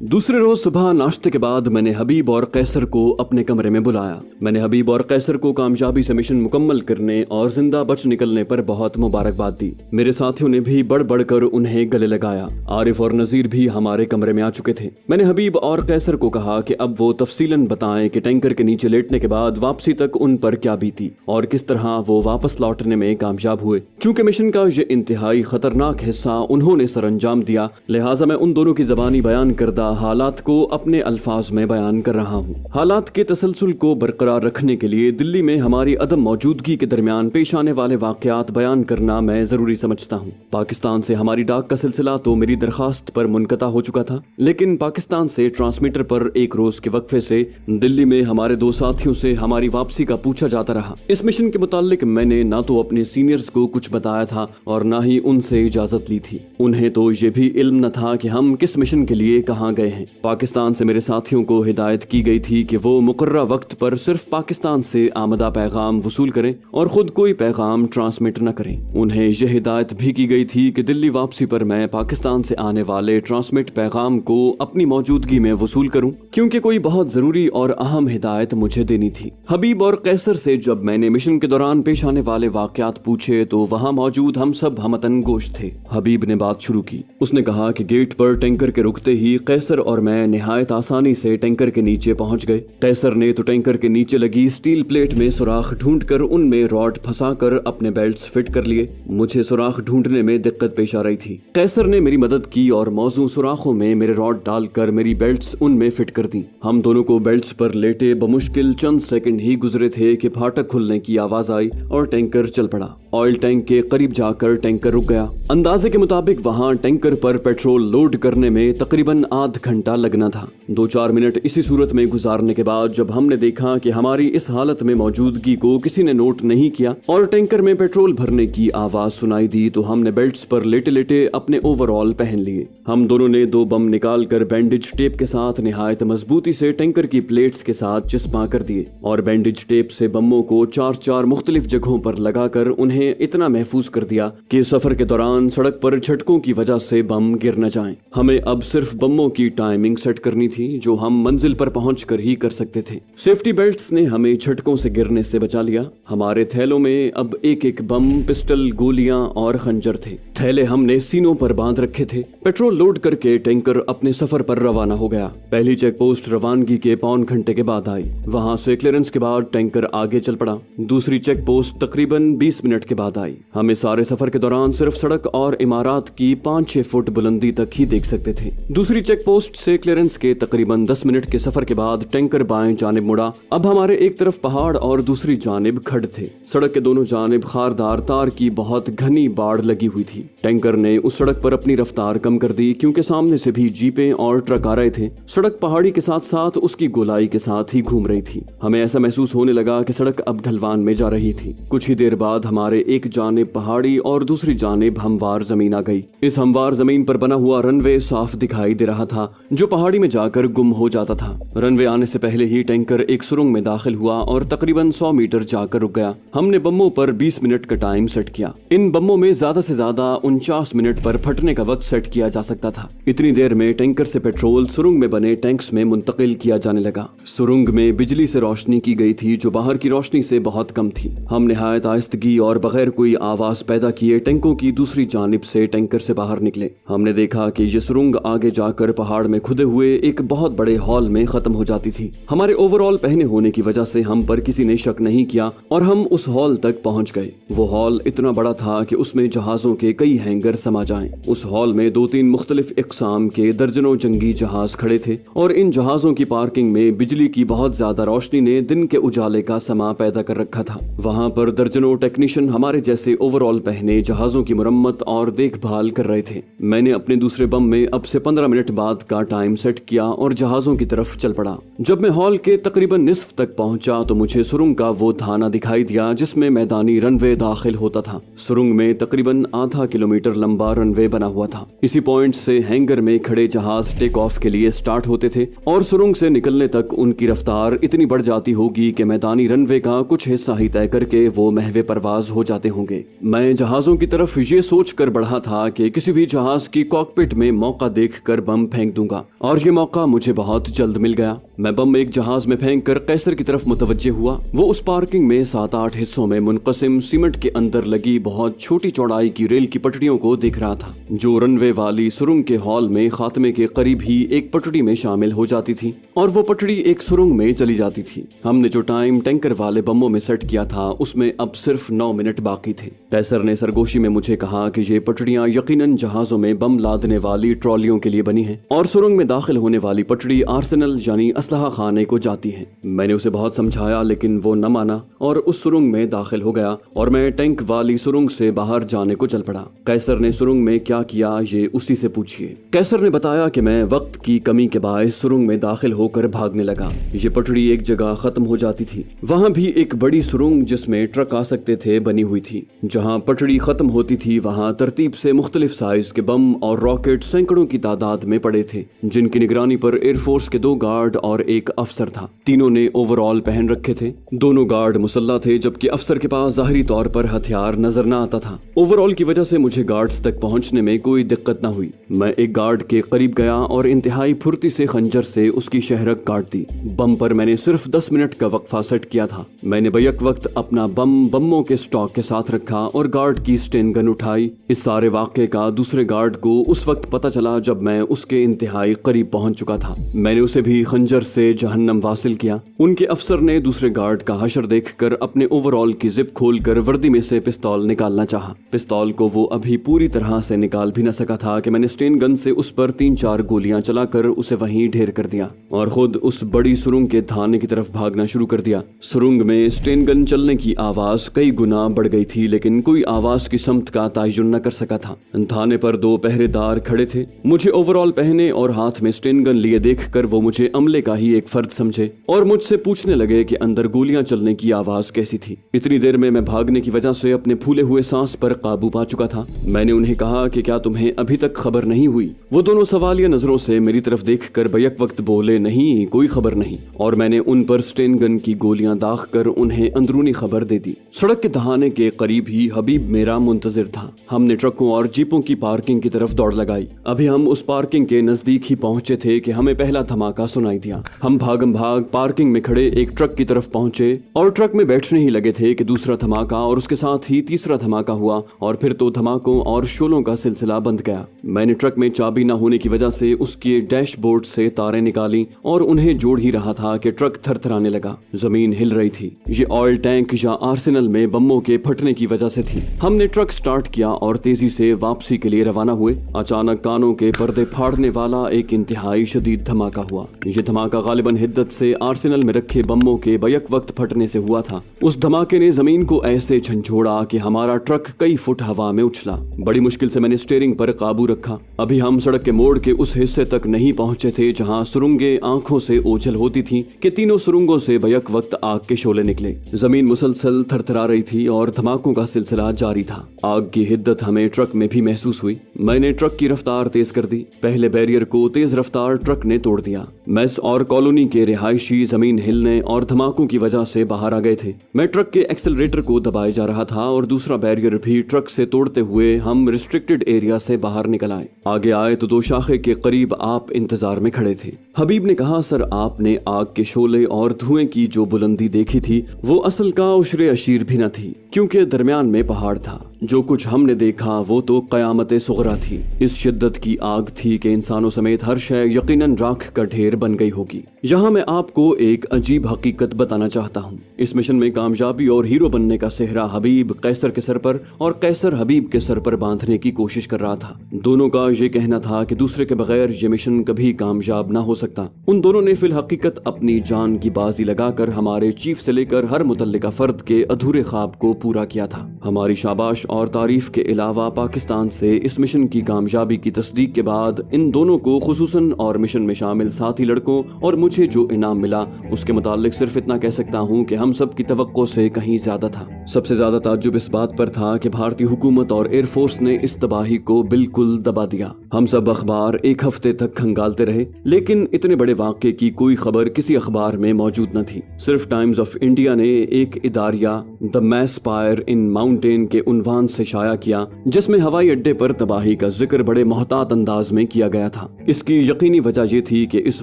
दूसरे रोज सुबह नाश्ते के बाद मैंने हबीब और कैसर को अपने कमरे में बुलाया। मैंने हबीब और कैसर को कामयाबी से मिशन मुकम्मल करने और जिंदा बच निकलने पर बहुत मुबारकबाद दी। मेरे साथियों ने भी बढ़ बढ़ कर उन्हें गले लगाया। आरिफ और नजीर भी हमारे कमरे में आ चुके थे। मैंने हबीब और कैसर को कहा कि अब वो तफसीलन बताएं कि टैंकर के नीचे लेटने के बाद वापसी तक उन पर क्या बीती और किस तरह वो वापस लौटने में कामयाब हुए। चूंकि मिशन का ये इंतहाई खतरनाक हिस्सा उन्होंने सरअंजाम दिया, लिहाजा मैं उन दोनों की ज़बानी बयान करदा हालात को अपने अल्फाज में बयान कर रहा हूँ। हालात के तसलसल को बरकरार रखने के लिए दिल्ली में हमारी अदम मौजूदगी के दरमियान पेश आने वाले वाकयात बयान करना मैं जरूरी समझता हूँ। पाकिस्तान से हमारी डाक का सिलसिला तो मेरी दरखास्त पर मुनक़ता हो चुका था, लेकिन पाकिस्तान से ट्रांसमीटर पर एक रोज के वक्फे से दिल्ली में हमारे दो साथियों से हमारी वापसी का पूछा जाता रहा। इस मिशन के मुताल्लिक मैंने ना तो अपने सीनियर्स को कुछ बताया था और ना ही उनसे इजाजत ली थी। उन्हें तो ये भी इल्म न था कि हम किस मिशन के लिए कहाँ गए हैं। पाकिस्तान से मेरे साथियों को हिदायत की गई थी कि वो मुकर्रर वक्त पर सिर्फ पाकिस्तान से आमदा पैगाम वसूल करें और खुद कोई पैगाम ट्रांसमिट न करें। उन्हें यह हिदायत भी की गई थी कि दिल्ली वापसी पर मैं पाकिस्तान से आने वाले ट्रांसमिट पैगाम को अपनी मौजूदगी में वसूल करूं, क्योंकि कोई बहुत जरूरी और अहम हिदायत मुझे देनी थी। हबीब और कैसर से जब मैंने मिशन के दौरान पेश आने वाले वाकयात पूछे तो वहाँ मौजूद हम सब हमतन गोश थे। हबीब ने बात शुरू की। उसने कहा कि गेट पर टैंकर के रुकते ही कैसर और मैं निहायत आसानी से टैंकर के नीचे पहुंच गए। कैसर ने तो टैंकर के नीचे लगी स्टील प्लेट में सुराख ढूंढकर उनमें रॉड फंसाकर अपने बेल्ट्स फिट कर लिए। मुझे सुराख ढूंढने में दिक्कत पेश आ रही थी। कैसर ने मेरी मदद की और मौजू सुराखों में मेरे रॉड डालकर मेरी बेल्ट्स उनमें फिट कर दी। हम दोनों को बेल्ट्स पर लेटे बमुश्किल चंद सेकंड ही गुजरे थे कि फाटक खुलने की आवाज आई और टैंकर चल पड़ा। ऑयल टैंक के करीब जाकर टैंकर रुक गया। अंदाजे के मुताबिक वहां टैंकर पर पेट्रोल लोड करने में तकरीबन आध घंटा लगना था। 2-4 मिनट इसी सूरत में गुजारने के बाद जब हमने देखा कि हमारी इस हालत में मौजूदगी को किसी ने नोट नहीं किया और टैंकर में पेट्रोल भरने की आवाज सुनाई दी तो हमने बेल्ट्स पर लेटे लेटे अपने ओवरऑल पहन लिए। हम दोनों ने 2 बम निकालकर बैंडेज टेप के साथ निहायत मजबूती से टैंकर की प्लेट्स के साथ चिस्पा कर दिए और बैंडेज टेप से बमों को 4-4 मुख्तलिफ जगहों पर लगाकर उन्हें इतना महफूज कर दिया कि सफर के दौरान सड़क पर झटकों की वजह से बम गिर न जाएं। हमें अब सिर्फ बमों की टाइमिंग सेट करनी थी जो हम मंजिल पर पहुंचकर ही कर सकते थे। सेफ्टी बेल्ट्स ने हमें झटकों से गिरने से बचा लिया। हमारे थैलों में अब एक बम, पिस्टल, गोलियां और खंजर थे। थैले हमने सीनों पर बांध रखे थे। पेट्रोल लोड करके टैंकर अपने सफर पर रवाना हो गया। पहली चेक पोस्ट रवानगी के पौन घंटे के बाद आई। वहां से क्लियरेंस के बाद टैंकर आगे चल पड़ा। दूसरी चेक पोस्ट तकरीबन 20 मिनट के बाद आई। हमें सारे सफर के दौरान सिर्फ सड़क और इमारत की 5-6 फुट बुलंदी तक ही देख सकते थे। दूसरी चेक पोस्ट से क्लियरेंस के तकरीबन 10 मिनट के सफर के बाद टैंकर बाएं जानिब मुड़ा। अब हमारे एक तरफ पहाड़ और दूसरी जानिब खड्ड थे। सड़क के दोनों जानिब खारदार तार की बहुत घनी बाड़ लगी हुई थी। टैंकर ने उस सड़क पर अपनी रफ्तार कम कर दी क्योंकि सामने से भी जीपें और ट्रक आ रहे थे। सड़क पहाड़ी के साथ साथ उसकी गोलाई के साथ ही घूम रही थी। हमें ऐसा महसूस होने लगा कि सड़क अब ढलवान में जा रही थी। कुछ ही देर बाद हमारे एक जानिब पहाड़ी और दूसरी जानिब हमवार जमीन आ गई। इस हमवार जमीन पर बना हुआ रनवे साफ दिखाई दे रहा था जो पहाड़ी में जाकर गुम हो जाता था। रनवे आने से पहले ही टैंकर एक सुरंग में दाखिल हुआ और तकरीबन 100 मीटर जाकर रुक गया। हमने बमों पर 20 मिनट का टाइम सेट किया। इन बमों में ज्यादा से ज्यादा 49 मिनट पर फटने का वक्त सेट किया जा सकता था। इतनी देर में टैंकर से पेट्रोल सुरंग में बने टैंक्स में मुंतकिल किया जाने लगा। सुरंग में बिजली से रोशनी की गई थी जो बाहर की रोशनी से बहुत कम थी। हम निहायत आहिस्तगी और बगैर कोई आवाज पैदा किए टैंकों की दूसरी जानिब से टैंकर से बाहर निकले। हमने देखा कि ये सुरंग आगे जाकर पहाड़ में खुदे हुए एक बहुत बड़े हॉल में खत्म हो जाती थी। हमारे ओवरऑल पहने होने की वजह से हम पर किसी ने शक नहीं किया और हम उस हॉल तक पहुंच गए। वो हॉल इतना बड़ा था कि उसमें जहाजों के कई हैंगर समा जाएं। उस हॉल में 2-3 मुख्तलिफ इकसाम के दर्जनों जंगी जहाज खड़े थे और इन जहाजों की पार्किंग में बिजली की बहुत ज्यादा रोशनी ने दिन के उजाले का समा पैदा कर रखा था। वहाँ पर दर्जनों टेक्नीशियन हमारे जैसे ओवरऑल पहने जहाजों की मुरम्मत और देखभाल कर रहे थे। मैंने अपने दूसरे बम में अब से 15 मिनट बाद का टाइम सेट किया और जहाजों की तरफ चल पड़ा। जब मैं हॉल के तकरीबन निस्फ तक पहुंचा तो मुझे सुरंग का वो थाना दिखाई दिया जिसमें मैदानी रनवे दाखिल होता था। सुरंग में तकरीबन आधा किलोमीटर लंबा रनवे बना हुआ था। इसी पॉइंट से हैंगर में खड़े जहाज टेक ऑफ के लिए स्टार्ट होते थे और सुरंग से निकलने तक उनकी रफ्तार इतनी बढ़ जाती होगी कि मैदानी रनवे का कुछ हिस्सा ही तय करके वो महवे परवाज हो जाते होंगे। मैं जहाजों की तरफ ये सोच कर बढ़ा था कि किसी भी जहाज की कॉकपिट में मौका देखकर बम फेंक दूंगा, और ये मौका मुझे बहुत जल्द मिल गया। मैं बम एक जहाज में फेंक कर कैसर की तरफ मुतवज्जे हुआ। वो उस पार्किंग में 7-8 हिस्सों में मुनक़सिम सीमेंट के अंदर लगी बहुत छोटी चौड़ाई की रेल की पटरियों को देख रहा था, जो रनवे वाली सुरंग के हॉल में खात्मे के करीब ही एक पटड़ी में शामिल हो जाती थी, और वो पटड़ी एक सुरंग में चली जाती थी। हमने जो टाइम टैंकर वाले बमों में सेट किया था उसमें अब सिर्फ 9 मिनट बाकी थे। कैसर ने सरगोशी में मुझे कहा कि ये पटड़ियां यकीनन जहाजों में बम लादने वाली ट्रॉलियों के लिए बनी हैं, और सुरंग में दाखिल होने वाली पटड़ी आर्सेनल यानी असलहा खाने को जाती है। मैंने उसे बहुत समझाया लेकिन वो न माना और उस सुरंग में दाखिल हो गया, और मैं टैंक वाली सुरंग से बाहर जाने को चल पड़ा। कैसर ने सुरंग में क्या किया ये उसी से पूछिए। कैसर ने बताया कि मैं वक्त की कमी के बायस सुरंग में दाखिल होकर भागने लगा। ये पटड़ी एक जगह खत्म हो जाती थी, वहाँ भी एक बड़ी सुरंग जिसमें ट्रक आ सकते थे बनी हुई थी। जहाँ पटड़ी खत्म होती थी वहाँ तरतीब से मुख्तलिफ साइज के बम और रॉकेट सैकड़ों की तादाद में पड़े थे, जिनकी निगरानी पर एयरफोर्स के 2 गार्ड और एक अफसर था। तीनों ने ओवरऑल पहन रखे थे। दोनों गार्ड मुसल्ला थे, जबकि अफसर के पास जाहिरी तौर पर हथियार नजर न आता था। ओवरऑल की वजह से मुझे गार्ड्स तक पहुंचने में कोई दिक्कत न हुई। मैं एक गार्ड के करीब गया और इंतहाई फुर्ती से खंजर से उसकी शहरक काट दी। बम पर मैंने सिर्फ 10 मिनट का वक्फा सेट किया था। मैंने बैक वक्त अपना बमों के स्टॉक के साथ रखा और गार्ड की स्टेन गन उठाई। इस सारे वाक़े का दूसरे गार्ड को उस वक्त पता चला जब मैं उसके इंतहाई करीब पहुंच चुका था। मैंने उसे भी खंजर से जहन्नम वासिल किया। उनके अफसर ने दूसरे गार्ड का हशर देखकर अपने ओवरऑल की जिप खोलकर वर्दी में से पिस्तौल निकालना चाहा। पिस्तौल को वो अभी पूरी तरह से निकाल भी न सका था कि मैंने स्टेन गन से उस पर 3-4 गोलियां चलाकर उसे वहीं ढेर कर दिया और खुद उस बड़ी सुरंग के थाने की तरफ भागना शुरू कर दिया। सुरंग में स्टेन गन चलने की आवाज कई गुना बढ़ गई थी, लेकिन कोई आवाज की समत का तयन न कर सका था। थाने पर 2 पहरेदार खड़े थे। मुझे ओवरऑल पहने और हाथ में स्टेन गन लिए देखकर वो मुझे अमले का ही एक फर्द समझे और मुझसे पूछने लगे कि अंदर गोलियां चलने की आवाज कैसी थी। इतनी देर में मैं भागने की वजह से अपने फूले हुए सांस पर काबू पा चुका था। मैंने उन्हें कहा कि क्या तुम्हें अभी तक खबर नहीं हुई? वो दोनों सवालिया नजरों से मेरी तरफ देखकर बैक वक्त बोले, नहीं, कोई खबर नहीं। और मैंने उन पर स्टेन गन की गोलियां दाग कर उन्हें अंदरूनी खबर दे दी। सड़क के दहाने के करीब ही हबीब मेरा मुंतजिर था। हमने ट्रकों और जीपों की पार्किंग की तरफ दौड़ लगाई। अभी हम उस पार्किंग के नजदीक ही पहुंचे थे कि हमें पहला धमाका सुनाई दिया। हम भागम भाग पार्किंग में खड़े एक ट्रक की तरफ पहुंचे और ट्रक में बैठने ही लगे थे कि दूसरा धमाका और उसके साथ ही तीसरा धमाका हुआ और फिर तो धमाकों और शोलों का सिलसिला बंध गया। मैंने ट्रक में चाबी न होने की वजह से उसके डैशबोर्ड से तारें निकाली और उन्हें जोड़ ही रहा था कि ट्रक थरथराने लगा। जमीन हिल रही थी। ये ऑयल टैंक या आर्सेनल में बमों के फटने की वजह से थी। हमने ट्रक स्टार्ट किया और तेजी से वापसी के लिए रवाना हुए। अचानक कानों के पर्दे फाड़ने वाला एक इंतहाई शदीद धमाका हुआ। ये धमाका गालिबन हिद्दत से आर्सेनल में रखे बमों के बैक वक्त फटने से हुआ था। उस धमाके ने जमीन को ऐसे झंझोड़ा कि हमारा ट्रक कई फुट हवा में उछला। बड़ी मुश्किल से मैंने स्टीयरिंग पर काबू रखा। अभी हम सड़क के मोड़ के उस हिस्से तक नहीं पहुंचे थे जहां सुरंगें आंखों से ओझल होती थीं कि तीनों सुरंगों से बैक वक्त आग के शोले निकले। जमीन मुसलसल थरथरा रही थी और धमाकों का सिलसिला जारी था। आग की हिद्दत हमें ट्रक में भी महसूस हुई। मैंने ट्रक की रफ्तार तेज कर दी। पहले बैरियर को तेज रफ्तार ट्रक ने तोड़ दिया। मेस और कॉलोनी के रिहायशी जमीन हिलने और धमाकों की वजह से बाहर आ गए थे। मैं ट्रक के एक्सेलरेटर को दबाए जा रहा था और दूसरा बैरियर भी ट्रक से तोड़ते हुए हम रिस्ट्रिक्टेड एरिया से बाहर निकल आए। आगे आए तो 2 शाखे के करीब आप इंतजार में खड़े थे। हबीब ने कहा, सर, आपने आग के शोले और धुएं की जो बुलंदी देखी थी वो असल का उशरे अशीर भी न थी, क्योंकि दरमियान में पहाड़ था। जो कुछ हमने देखा वो तो कयामत सुगरा थी। इस शिद्दत की आग थी कि इंसानों समेत हर शय यकीनन राख का ढेर बन गई होगी। यहाँ मैं आपको एक अजीब हकीकत बताना चाहता हूँ। इस मिशन में कामयाबी और हीरो बनने का सेहरा हबीब कैसर के सर पर और कैसर हबीब के सर पर बांधने की कोशिश कर रहा था। दोनों का ये कहना था कि दूसरे के बगैर ये मिशन कभी कामयाब ना हो सकता। उन दोनों ने फिल हकीकत अपनी जान की बाजी लगाकर हमारे चीफ से लेकर हर मुतल्लिका फर्द के अधूरे ख्वाब को पूरा किया था। हमारी शाबाश और तारीफ के अलावा पाकिस्तान से इस मिशन की कामयाबी की तस्दीक के बाद इन दोनों को खुसूसन और मिशन में शामिल साथी लड़कों और मुझे जो इनाम मिला उसके मुताल्लिक सिर्फ इतना कह सकता हूँ कि हम सब की तवक्को से कहीं ज्यादा था। सबसे ज्यादा ताज्जुब इस बात पर था कि भारतीय हुकूमत और एयरफोर्स ने इस तबाही को बिल्कुल दबा दिया। हम सब अखबार एक हफ्ते तक खंगालते रहे, लेकिन इतने बड़े वाक़े की कोई खबर किसी अखबार में मौजूद न थी। सिर्फ टाइम्स ऑफ इंडिया ने एक इदारिया the mass fire in mountain के उन्वान से शाया किया, जिसमें हवाई अड्डे पर तबाही का जिक्र बड़े मोहतात अंदाज में किया गया था। इसकी यकीनी वजह यह थी कि इस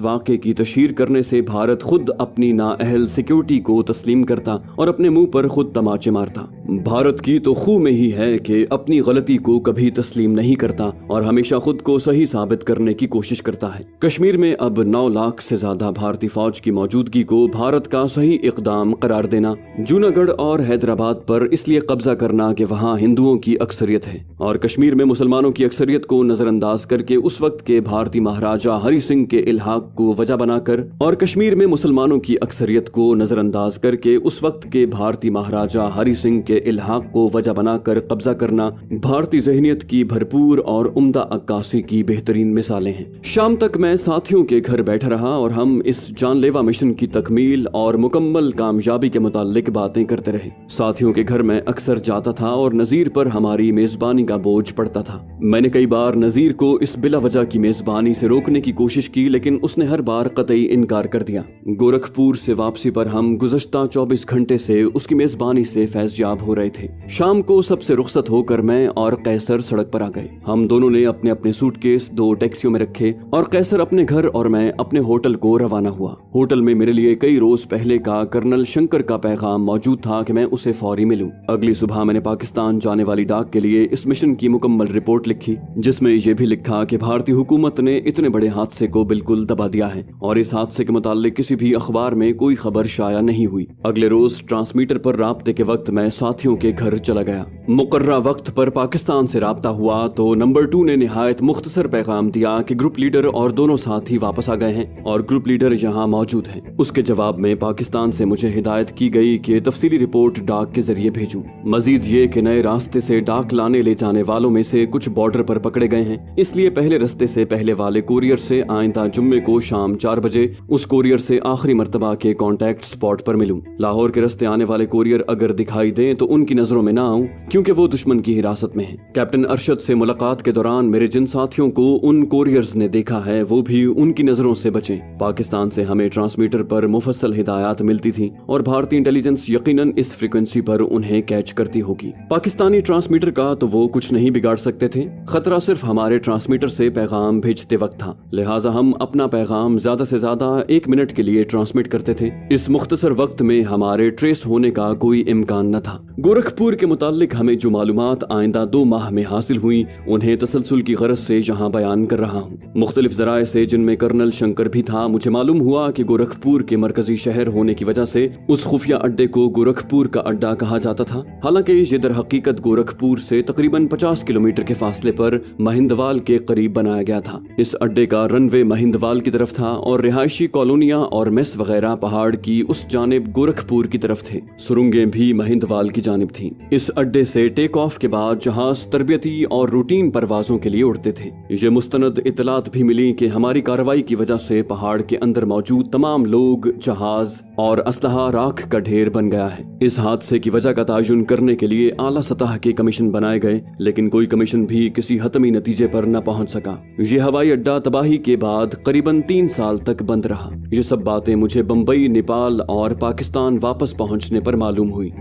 वाक़े की तशहीर करने से भारत खुद अपनी नाअहल सिक्योरिटी को तस्लीम करता और अपने मुंह पर खुद तमाचे मारता। भारत की तो खूह में ही है कि अपनी गलती को कभी तस्लीम नहीं करता और हमेशा खुद को सही साबित करने की कोशिश करता है। कश्मीर में अब 9 लाख से ज्यादा भारतीय फौज की मौजूदगी को भारत का सही इकदाम करार देना, जूनागढ़ और हैदराबाद पर इसलिए कब्जा करना कि वहाँ हिंदुओं की अक्सरियत है और कश्मीर में मुसलमानों की अक्सरियत को नजरअंदाज करके उस वक्त के भारतीय महाराजा हरि सिंह के इल्हाक को वजह बनाकर और कश्मीर में मुसलमानों की अक्सरियत को नजरअंदाज करके उस वक्त के भारतीय महाराजा हरि सिंह के इल्हाक को वजह बनाकर कब्जा करना भारतीय ज़हनियत की भरपूर और उम्दा अक्कासी की बेहतरीन मिसालें हैं। शाम तक मैं साथियों के घर बैठा रहा और हम इस जानलेवा मिशन की तकमील और मुकम्मल कामयाबी के मुताल्लिक बातें करते रहे। साथियों के घर में अक्सर जाता था और नजीर पर हमारी मेजबानी का बोझ पड़ता था। मैंने कई बार नजीर को इस बिला वजह की मेजबानी से रोकने की कोशिश की, लेकिन उसने हर बार कतई इनकार कर दिया। गोरखपुर से वापसी पर हम गुज़श्ता 24 घंटे से उसकी मेजबानी से फैज़याब हो रहे थे। शाम को सबसे रुखसत होकर मैं और कैसर सड़क पर आ गए। हम दोनों ने अपने अपने सूटकेस 2 टैक्सियों में रखे और कैसर अपने घर और मैं अपने होटल को रवाना हुआ। होटल में मेरे लिए कई रोज पहले का कर्नल शंकर का पैगाम मौजूद था कि मैं उसे फौरी मिलूं। अगली सुबह मैंने पाकिस्तान जाने वाली डाक के लिए इस मिशन की मुकम्मल रिपोर्ट लिखी, जिसमें यह भी लिखा कि भारतीय हुकूमत ने इतने बड़े हादसे को बिल्कुल दबा दिया है और इस हादसे के मुताल्लिक किसी भी अखबार में कोई खबर शाया नहीं हुई। अगले रोज ट्रांसमीटर पर राब्ते के वक्त मैं साथियों के घर चला गया। मुकर्रा वक्त पर पाकिस्तान से राब्ता हुआ तो नंबर 2 ने निहायत मुख्तसर पैगाम दिया कि ग्रुप लीडर और दोनों साथी वापस आ गए हैं और ग्रुप लीडर यहाँ मौजूद हैं। उसके जवाब में पाकिस्तान से मुझे हिदायत की गई कि तफसीली रिपोर्ट डाक के जरिए भेजूं। मजीद ये कि नए रास्ते से डाक लाने ले जाने वालों में से कुछ बॉर्डर पर पकड़े गए हैं, इसलिए पहले रास्ते से पहले वाले कोरियर से आइंदा जुम्मे को शाम 4 बजे उस कोरियर से आखिरी मर्तबा के कॉन्टैक्ट स्पॉट पर मिलूं। लाहौर के रास्ते आने वाले कोरियर अगर दिखाई दें तो उनकी नजरों में ना आऊं, क्योंकि वो दुश्मन की हिरासत में है। कैप्टन अरशद से मुलाकात के दौरान मेरे जिन साथियों को उन कोरियर्स ने देखा है वो भी उनकी नजरों से बचें। पाकिस्तान से हमें ट्रांसमीटर पर मुफस्सल हिदायत मिलती थी और भारतीय इंटेलिजेंस यकीनन इस फ्रीक्वेंसी पर उन्हें कैच करती होगी। पाकिस्तानी ट्रांसमीटर का तो वो कुछ नहीं बिगाड़ सकते थे, खतरा सिर्फ हमारे ट्रांसमीटर से पैगाम भेजते वक्त था। लिहाजा हम अपना पैगाम ज्यादा से ज्यादा 1 मिनट के लिए ट्रांसमिट करते थे। इस मुख्तसर वक्त में हमारे ट्रेस होने का कोई इम्कान न था। गोरखपुर के मुताल्लिक हमें जो मालूमात आइंदा 2 माह में हासिल हुई उन्हें तसलसल की गरज से यहाँ बयान कर रहा हूँ। मुख्तलिफ जराए से, जिनमें कर्नल शंकर भी था, मुझे मालूम हुआ कि गोरखपुर के मरकजी शहर होने की वजह से उस खुफिया अड्डे को गोरखपुर का अड्डा कहा जाता था। हालांकि ये दर हकीकत गोरखपुर से तकरीबन 50 किलोमीटर के फासले पर महिंदवाल के करीब बनाया गया था। इस अड्डे का रनवे महिंदवाल की तरफ था और रिहायशी कॉलोनियां और मेस वगैरह पहाड़ की उस जानिब गोरखपुर की तरफ थे। सुरंगें भी महिंदवाल की जानिब थीं। इस अड्डे से टेक ऑफ के बाद जहाज तरबियती और रूटीन परवाजों के लिए उड़ते थे। ये मुस्तनद इतलात भी मिली कि हमारी कार्रवाई की वजह से पहाड़ के अंदर मौजूद तमाम लोग, जहाज और असलहा राख का ढेर बन गया है। इस हादसे की वजह का तायुन करने के लिए आला सतह के कमीशन बनाए गए, लेकिन कोई कमीशन भी किसी हतमी नतीजे पर न पहुंच सका। ये हवाई अड्डा तबाही के बाद करीबन 3 साल तक बंद रहा। ये सब बातें मुझे बम्बई, नेपाल और पाकिस्तान वापस पहुंचने पर मालूम हुई।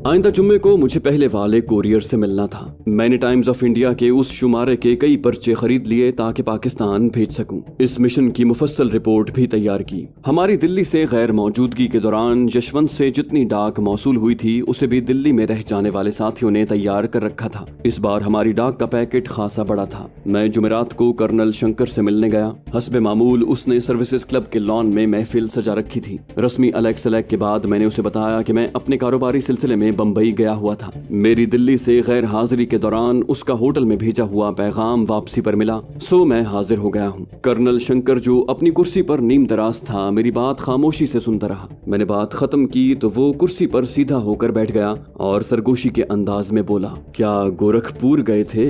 आइंदा जुम्मे को मुझे पहले वाले कोरियर से मिलना था। मैंने टाइम्स ऑफ इंडिया के उस शुमारे के कई पर्चे खरीद लिए ताकि पाकिस्तान भेज सकूं। इस मिशन की मुफस्सल रिपोर्ट भी तैयार की। हमारी दिल्ली से गैर मौजूदगी के दौरान यशवंत से जितनी डाक मौसूल हुई थी उसे भी दिल्ली में रह जाने वाले साथियों ने तैयार कर रखा था। इस बार हमारी डाक का पैकेट खासा बड़ा था। मैं जुमेरात को कर्नल शंकर से मिलने गया। हस्बे मामूल उसने सर्विसेज क्लब के लॉन में महफिल सजा रखी थी। रस्मी अलैक सलैक के बाद मैंने उसे बताया कि मैं अपने कारोबारी सिलसिले में में बम्बई गया हुआ था। मेरी दिल्ली से गैर हाजिरी के दौरान उसका होटल में भेजा हुआ पैगाम वापसी पर मिला, सो मैं हाजिर हो गया हूँ। कर्नल शंकर जो अपनी कुर्सी पर नीम दराज था मेरी बात खामोशी से सुनता रहा। मैंने बात खत्म की तो वो कुर्सी पर सीधा होकर बैठ गया और सरगोशी के अंदाज में बोला, क्या गोरखपुर गए थे?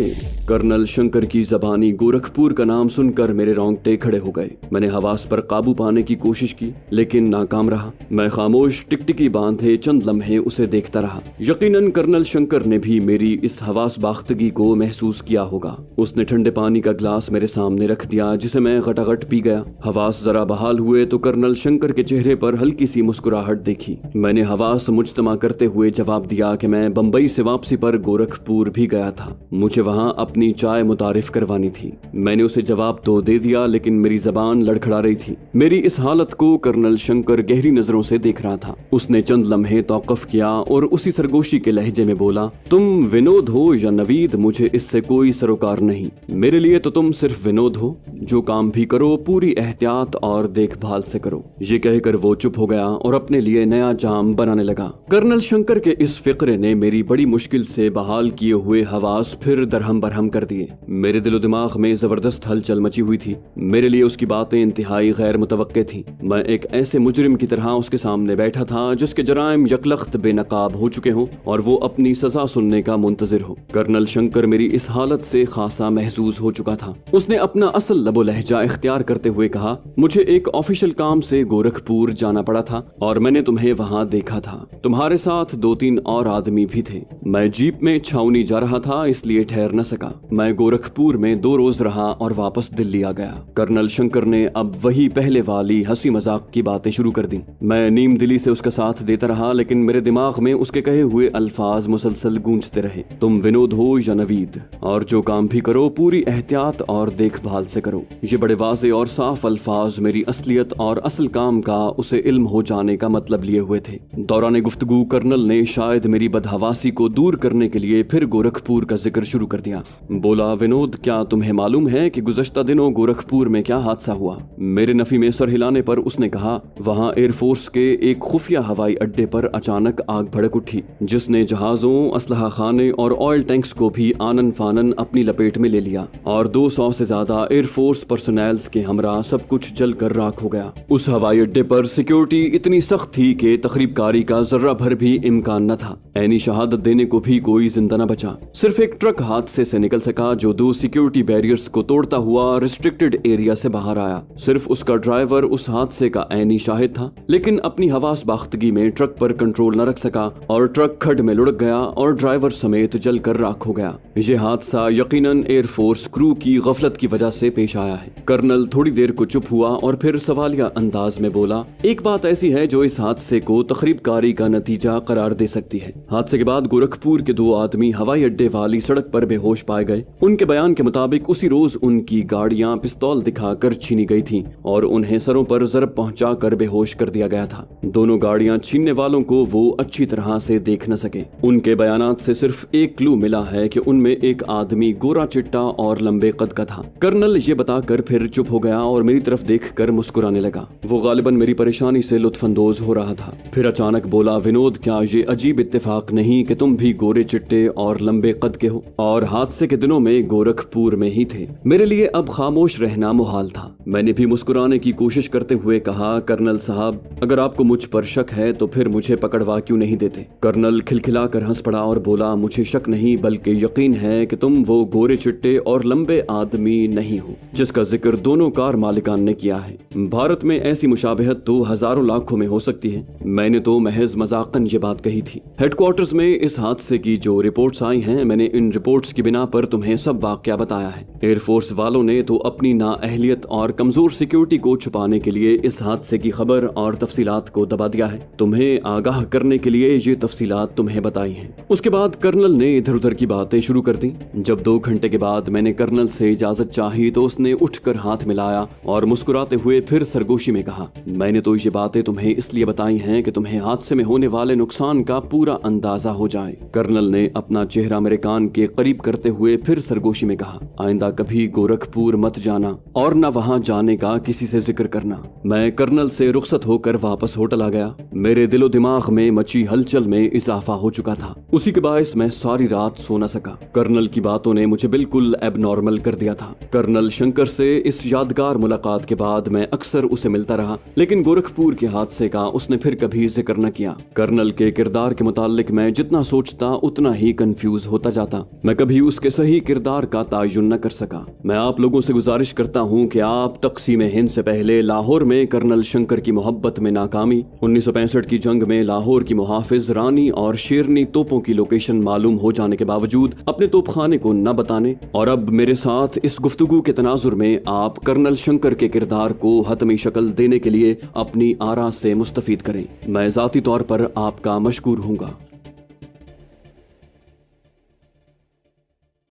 कर्नल शंकर की जबानी गोरखपुर का नाम सुनकर मेरे रोंगटे खड़े हो गए। मैंने हवास पर काबू पाने की कोशिश की लेकिन नाकाम रहा। मैं खामोश टिकटिकी बांधे चंद लम्हे उसे देखता रहा। यकीनन कर्नल शंकर ने भी मेरी इस हवास बाख्तगी को महसूस किया होगा। उसने ठंडे पानी का ग्लास मेरे सामने रख दिया जिसे मैं गटागट पी गया। हवास जरा बहाल हुए तो कर्नल शंकर के चेहरे पर हल्की सी मुस्कुराहट देखी। मैंने हवास मुज्तमा करते हुए जवाब दिया कि मैं बम्बई से वापसी पर गोरखपुर भी गया था, मुझे वहाँ अपनी चाय मुतारिफ करवानी थी। मैंने उसे जवाब तो दे दिया लेकिन मेरी जबान लड़खड़ा रही थी। मेरी इस हालत को कर्नल शंकर गहरी नजरों से देख रहा था। उसने चंद लम्हे तौक़ुफ़ किया और उसी सरगोशी के लहजे में बोला, तुम विनोद हो या नवीद, मुझे इससे कोई सरोकार नहीं। मेरे लिए तो तुम सिर्फ विनोद हो। जो काम भी करो पूरी एहतियात और देखभाल से करो। ये कहकर वो चुप हो गया और अपने लिए नया जाम बनाने लगा। कर्नल शंकर के इस फिक्रे ने मेरी बड़ी मुश्किल से बहाल किए हुए हवास फिर दरहम बरहम कर दिए। मेरे दिलो दिमाग में जबरदस्त हलचल मची हुई थी। मेरे लिए उसकी बातें इंतहाई गैर मुतवक्के थी। मैं एक ऐसे मुजरिम की तरह उसके सामने बैठा था जिसके जराइम यकलख्त बेनकाब हो चुके हों और वो अपनी सजा सुनने का मुंतजिर हो। कर्नल शंकर मेरी इस हालत से खासा महसूस हो चुका था। उसने अपना असल लबो लहजा इख्तियार करते हुए कहा, मुझे एक ऑफिशियल काम से गोरखपुर जाना पड़ा था और मैंने तुम्हें वहाँ देखा था। तुम्हारे साथ 2-3 और आदमी भी थे। मैं जीप में छावनी जा रहा था इसलिए ठहर न सका। मैं गोरखपुर में 2 रोज रहा और वापस दिल्ली आ गया। कर्नल शंकर ने अब वही पहले वाली हंसी मजाक की बातें शुरू कर दी। मैं नीम दिली से उसका साथ देता रहा लेकिन मेरे दिमाग में उसके कहे हुए अल्फाज मुसलसल गूंजते रहे, तुम विनोद हो या नवीद, और जो काम भी करो पूरी एहतियात और देखभाल से करो। ये बड़े वाज़े और साफ अल्फाज मेरी असलियत और असल काम का उसे इल्म हो जाने का मतलब लिए हुए थे। दौरान गुफ्तगू कर्नल ने शायद मेरी बदहवासी को दूर करने के लिए फिर गोरखपुर का जिक्र शुरू कर दिया। बोला, विनोद, क्या तुम्हें मालूम है कि गुज़श्ता दिनों गोरखपुर में क्या हादसा हुआ? मेरे नफी में सर हिलाने पर उसने कहा, वहाँ एयरफोर्स के एक खुफिया हवाई अड्डे पर अचानक आग भड़क उठी जिसने जहाजों, असलहा खाने और ऑयल टैंक्स को भी आनन फानन अपनी लपेट में ले लिया और 200 से ज्यादा एयरफोर्स पर्सनल्स के हमरा सब कुछ जल कर राख हो गया। उस हवाई अड्डे पर सिक्योरिटी इतनी सख्त थी कि तखरीबकारी का जर्रा भर भी इम्कान न था। ऐनी शहादत देने को भी कोई जिंदा न बचा। सिर्फ एक ट्रक हादसे से निकल सका जो 2 सिक्योरिटी बैरियर्स को तोड़ता हुआ रिस्ट्रिक्टेड एरिया से बाहर आया। सिर्फ उसका ड्राइवर उस हादसे का ऐनी शाहिद था लेकिन अपनी हवास बाख्तगी में ट्रक पर कंट्रोल न रख सका और ट्रक खड्ड में लुढ़क गया और ड्राइवर समेत जल कर राख हो गया। यह हादसा यकीनन एयरफोर्स क्रू की गफलत की वजह से पेश आया है। कर्नल थोड़ी देर को चुप हुआ और फिर सवालिया अंदाज में बोला, एक बात ऐसी है जो इस हादसे को तखरीबकारी का नतीजा करार दे सकती है। हादसे के बाद गोरखपुर के 2 आदमी हवाई अड्डे वाली सड़क पर बेहोश पाए गए। उनके बयान के मुताबिक उसी रोज उनकी गाड़ियां पिस्तौल दिखाकर छीनी गई थीं और उन्हें सरों पर जरब पहुंचाकर बेहोश कर दिया गया था। दोनों गाड़ियां छीनने वालों को वो अच्छी तरह से देख न सके। उनके बयानात से सिर्फ एक क्लू मिला है कि उनमें एक आदमी गोरा चिट्टा और लंबे कद का था। कर्नल ये बताकर फिर चुप हो गया और मेरी तरफ देखकर मुस्कुराने लगा। वो गालिबन मेरी परेशानी से लुत्फानंदोज हो रहा था। फिर अचानक बोला, विनोद, क्या ये अजीब इत्तेफाक नहीं कि तुम भी गोरे चिट्टे और लंबे कद के हो और हादसे के दिनों में गोरखपुर में ही थे? मेरे लिए अब खामोश रहना मुहाल था। मैंने भी मुस्कुराने की कोशिश करते हुए कहा, कर्नल साहब, अगर आपको मुझ पर शक है तो फिर मुझे पकड़वा क्यों नहीं देते? कर्नल खिलखिलाकर हंस पड़ा और बोला, मुझे शक नहीं बल्कि यकीन है कि तुम वो गोरे चिट्टे और लंबे आदमी नहीं हो जिसका जिक्र दोनों कार मालिकान ने किया है। भारत में ऐसी मुशाबहत तो हजारों लाखों में हो सकती है। मैंने तो महज मजाकन ये बात कही थी। हेडक्वार्टर्स में इस हादसे की जो रिपोर्ट्स आई हैं, मैंने इन रिपोर्ट्स की बिना पर तुम्हें सब वाकया बताया है। एयरफोर्स वालों ने तो अपनी नाअहलियत और कमजोर सिक्योरिटी को छुपाने के लिए इस हादसे की खबर और तफसीलात को दबा दिया है। तुम्हें आगाह करने के लिए ये तफसीलात तुम्हें बताई हैं। उसके बाद कर्नल ने इधर उधर की बातें शुरू कर दी। जब 2 घंटे के बाद मैंने कर्नल से इजाजत चाही तो उसने उठकर हाथ मिलाया और मुस्कुराते हुए फिर सरगोशी में कहा, मैंने तो ये बातें तुम्हें इसलिए बताई हैं कि तुम्हें हादसे में होने वाले नुकसान का पूरा अंदाजा हो जाए। कर्नल ने अपना चेहरा मेरे कान के करीब करते हुए फिर सरगोशी में कहा, आइंदा कभी गोरखपुर मत जाना और न वहां जाने का किसी से जिक्र करना। मैं कर्नल से रुखसत होकर वापस होटल आ गया। मेरे दिलो दिमाग में मची हलचल में इजाफा हो चुका था। उसी के बायस मैं सारी रात सो न सका। कर्नल की बातों ने मुझे बिल्कुल एबनॉर्मल कर दिया था। कर्नल शंकर से इस यादगार मुलाकात के बाद मैं अक्सर उसे मिलता रहा, लेकिन गोरखपुर के हादसे का उसने फिर कभी जिक्र न किया। कर्नल के किरदार के मुतालिक मैं जितना सोचता उतना ही कंफ्यूज होता जाता। मैं कभी उसके सही किरदार का तायुन न कर सका। मैं आप लोगों से गुजारिश करता हूँ कि आप तक़सीम हिंद से पहले लाहौर में कर्नल शंकर की मोहब्बत में नाकामी, 1965 की जंग में लाहौर की मुहाफिज रानी और शेरनी तोपों की लोकेशन मालूम हो जाने के बावजूद अपने तोपखाने को न बताने, और अब मेरे साथ इस गुफ्तगू के तनाजुर में आप कर्नल शंकर के किरदार को हतमी शक्ल देने के लिए अपनी आरा से मुस्तफीद करें। मैं ज़ाती तौर पर आपका मशकूर हूँगा।